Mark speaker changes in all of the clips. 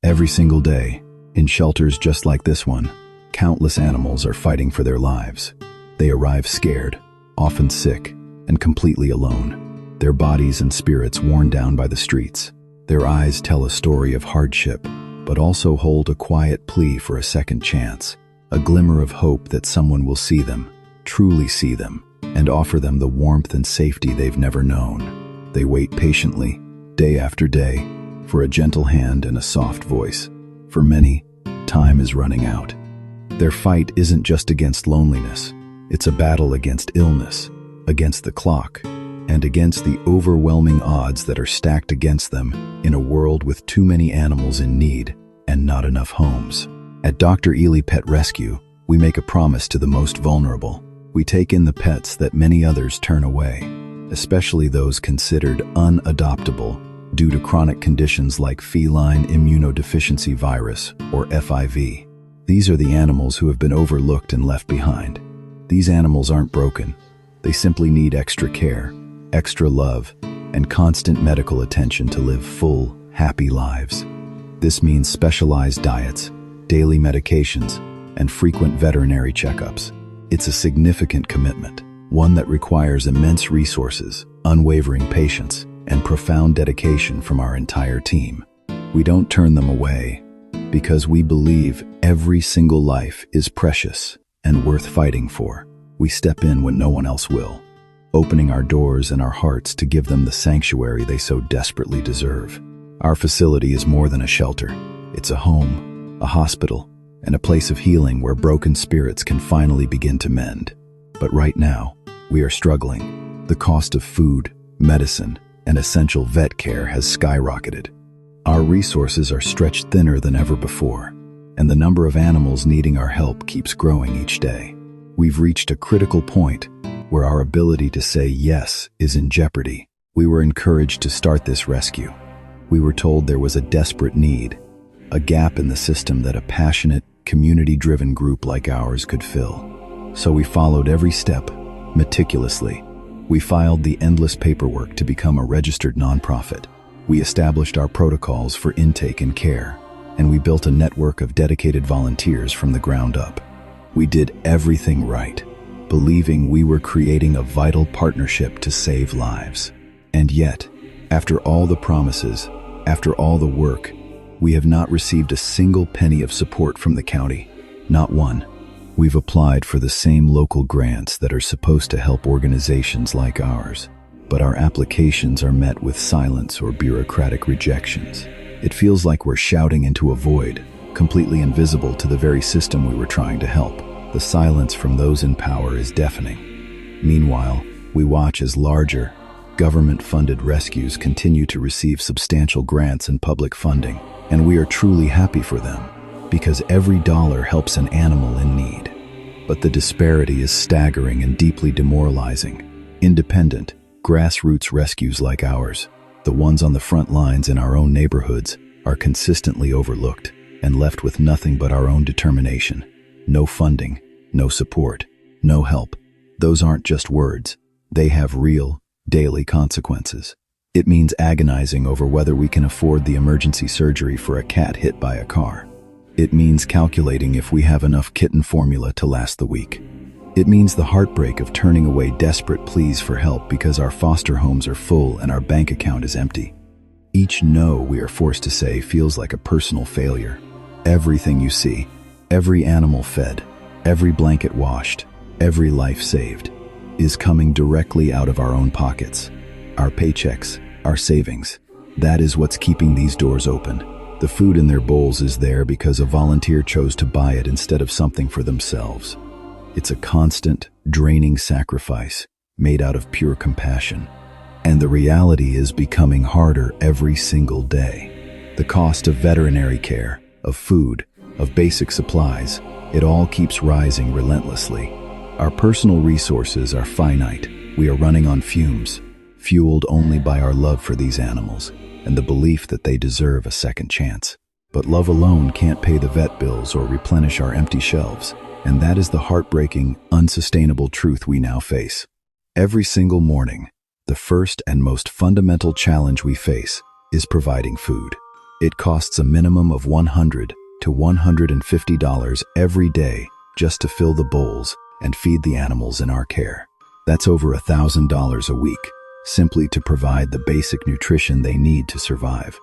Speaker 1: Every single day, in shelters just like this one, countless animals are fighting for their lives. They arrive scared, often sick, and completely alone. Their bodies and spirits worn down by the streets. Their eyes tell a story of hardship, but also hold a quiet plea for a second chance, a glimmer of hope that someone will see them, truly see them, and offer them the warmth and safety they've never known. They wait patiently, day after day, for a gentle hand and a soft voice. For many, time is running out. Their fight isn't just against loneliness. It's a battle against illness, against the clock, and against the overwhelming odds that are stacked against them in a world with too many animals in need and not enough homes. At Dr. Elie Pet Rescue, we make a promise to the most vulnerable. We take in the pets that many others turn away, especially those considered unadoptable due to chronic conditions like feline immunodeficiency virus, or FIV. These are the animals who have been overlooked and left behind. These animals aren't broken. They simply need extra care, extra love, and constant medical attention to live full, happy lives. This means specialized diets, daily medications, and frequent veterinary checkups. It's a significant commitment, one that requires immense resources, unwavering patience, and profound dedication from our entire team. We don't turn them away because we believe every single life is precious and worth fighting for. We step in when no one else will, opening our doors and our hearts to give them the sanctuary they so desperately deserve. Our facility is more than a shelter. It's a home, a hospital, and a place of healing where broken spirits can finally begin to mend. But right now, we are struggling. The cost of food, medicine, and essential vet care has skyrocketed. Our resources are stretched thinner than ever before, and the number of animals needing our help keeps growing each day. We've reached a critical point where our ability to say yes is in jeopardy. We were encouraged to start this rescue. We were told there was a desperate need, a gap in the system that a passionate, community-driven group like ours could fill. So we followed every step, meticulously. We filed the endless paperwork to become a registered nonprofit. We established our protocols for intake and care, and we built a network of dedicated volunteers from the ground up. We did everything right, believing we were creating a vital partnership to save lives. And yet, after all the promises, after all the work, we have not received a single penny of support from the county. Not one. We've applied for the same local grants that are supposed to help organizations like ours, but our applications are met with silence or bureaucratic rejections. It feels like we're shouting into a void, completely invisible to the very system we were trying to help. The silence from those in power is deafening. Meanwhile, we watch as larger, government-funded rescues continue to receive substantial grants and public funding, and we are truly happy for them, because every dollar helps an animal in need. But the disparity is staggering and deeply demoralizing. Independent, grassroots rescues like ours, the ones on the front lines in our own neighborhoods, are consistently overlooked and left with nothing but our own determination. No funding, no support, no help. Those aren't just words. They have real, daily consequences. It means agonizing over whether we can afford the emergency surgery for a cat hit by a car. It means calculating if we have enough kitten formula to last the week. It means the heartbreak of turning away desperate pleas for help because our foster homes are full and our bank account is empty. Each no we are forced to say feels like a personal failure. Everything you see, every animal fed, every blanket washed, every life saved, is coming directly out of our own pockets. Our paychecks, our savings. That is what's keeping these doors open. The food in their bowls is there because a volunteer chose to buy it instead of something for themselves. It's a constant, draining sacrifice made out of pure compassion. And the reality is becoming harder every single day. The cost of veterinary care, of food, of basic supplies, it all keeps rising relentlessly. Our personal resources are finite. We are running on fumes, fueled only by our love for these animals and the belief that they deserve a second chance. But love alone can't pay the vet bills or replenish our empty shelves, and that is the heartbreaking, unsustainable truth we now face. Every single morning, the first and most fundamental challenge we face is providing food. It costs a minimum of $100 to $150 every day just to fill the bowls and feed the animals in our care. That's over $1,000 a week, simply to provide the basic nutrition they need to survive.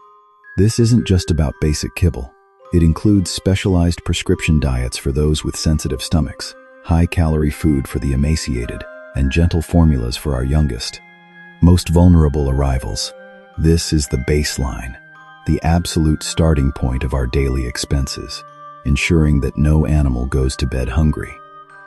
Speaker 1: This isn't just about basic kibble. It includes specialized prescription diets for those with sensitive stomachs, high-calorie food for the emaciated, and gentle formulas for our youngest, most vulnerable arrivals. This is the baseline, the absolute starting point of our daily expenses, ensuring that no animal goes to bed hungry.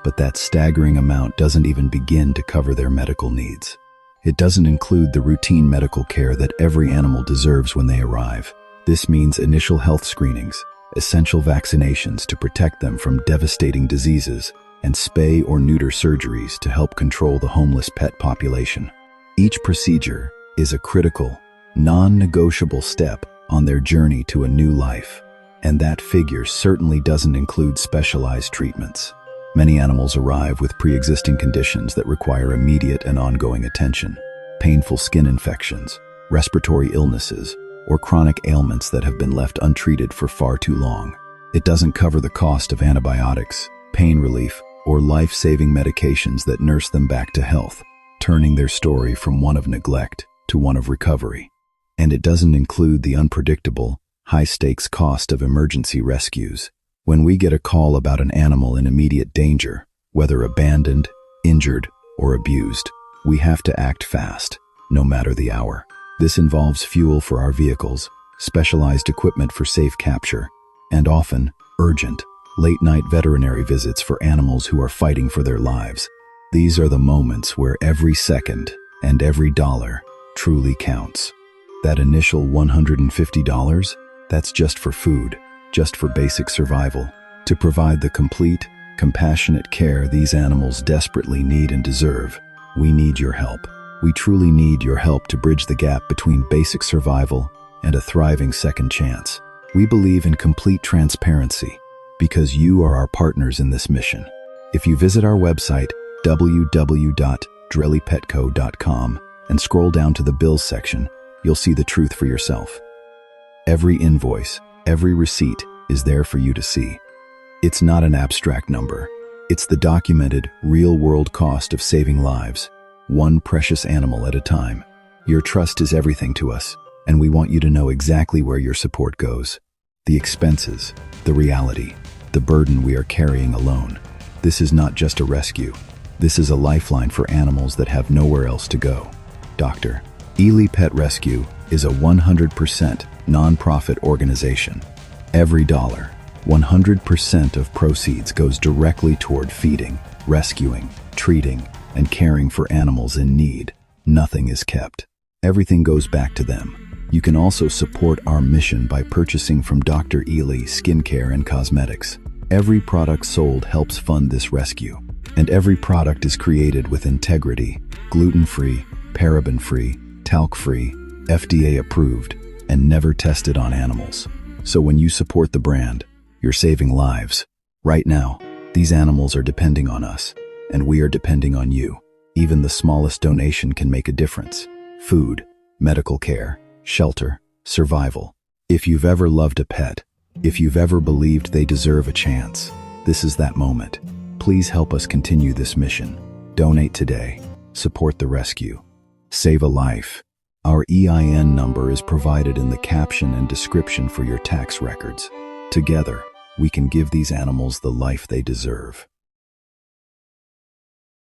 Speaker 1: But that staggering amount doesn't even begin to cover their medical needs. It doesn't include the routine medical care that every animal deserves when they arrive. This means initial health screenings, essential vaccinations to protect them from devastating diseases, and spay or neuter surgeries to help control the homeless pet population. Each procedure is a critical, non-negotiable step on their journey to a new life, and that figure certainly doesn't include specialized treatments. Many animals arrive with pre-existing conditions that require immediate and ongoing attention: painful skin infections, respiratory illnesses, or chronic ailments that have been left untreated for far too long. It doesn't cover the cost of antibiotics, pain relief, or life-saving medications that nurse them back to health, turning their story from one of neglect to one of recovery. And it doesn't include the unpredictable, high-stakes cost of emergency rescues. When we get a call about an animal in immediate danger, whether abandoned, injured, or abused, we have to act fast, no matter the hour. This involves fuel for our vehicles, specialized equipment for safe capture, and often urgent, late-night veterinary visits for animals who are fighting for their lives. These are the moments where every second and every dollar truly counts. That initial $150, that's just for food, just for basic survival, to provide the complete, compassionate care these animals desperately need and deserve. We need your help. We truly need your help to bridge the gap between basic survival and a thriving second chance. We believe in complete transparency because you are our partners in this mission. If you visit our website, www.dreliepetco.com, and scroll down to the bills section, you'll see the truth for yourself. Every invoice, every receipt is there for you to see. It's not an abstract number. It's the documented, real-world cost of saving lives, one precious animal at a time. Your trust is everything to us, and we want you to know exactly where your support goes. The expenses, the reality, the burden we are carrying alone. This is not just a rescue. This is a lifeline for animals that have nowhere else to go. Dr. Elie Pet Rescue is a 100% nonprofit organization. Every dollar, 100% of proceeds goes directly toward feeding, rescuing, treating, and caring for animals in need. Nothing is kept. Everything goes back to them. You can also support our mission by purchasing from Dr. Elie skincare and cosmetics. Every product sold helps fund this rescue, and every product is created with integrity, gluten-free, paraben-free, talc-free, FDA-approved, and never tested on animals. So when you support the brand, you're saving lives. Right now, these animals are depending on us, and we are depending on you. Even the smallest donation can make a difference. Food, medical care, shelter, survival. If you've ever loved a pet, if you've ever believed they deserve a chance, this is that moment. Please help us continue this mission. Donate today. Support the rescue. Save a life. Our EIN number is provided in the caption and description for your tax records. Together, we can give these animals the life they deserve.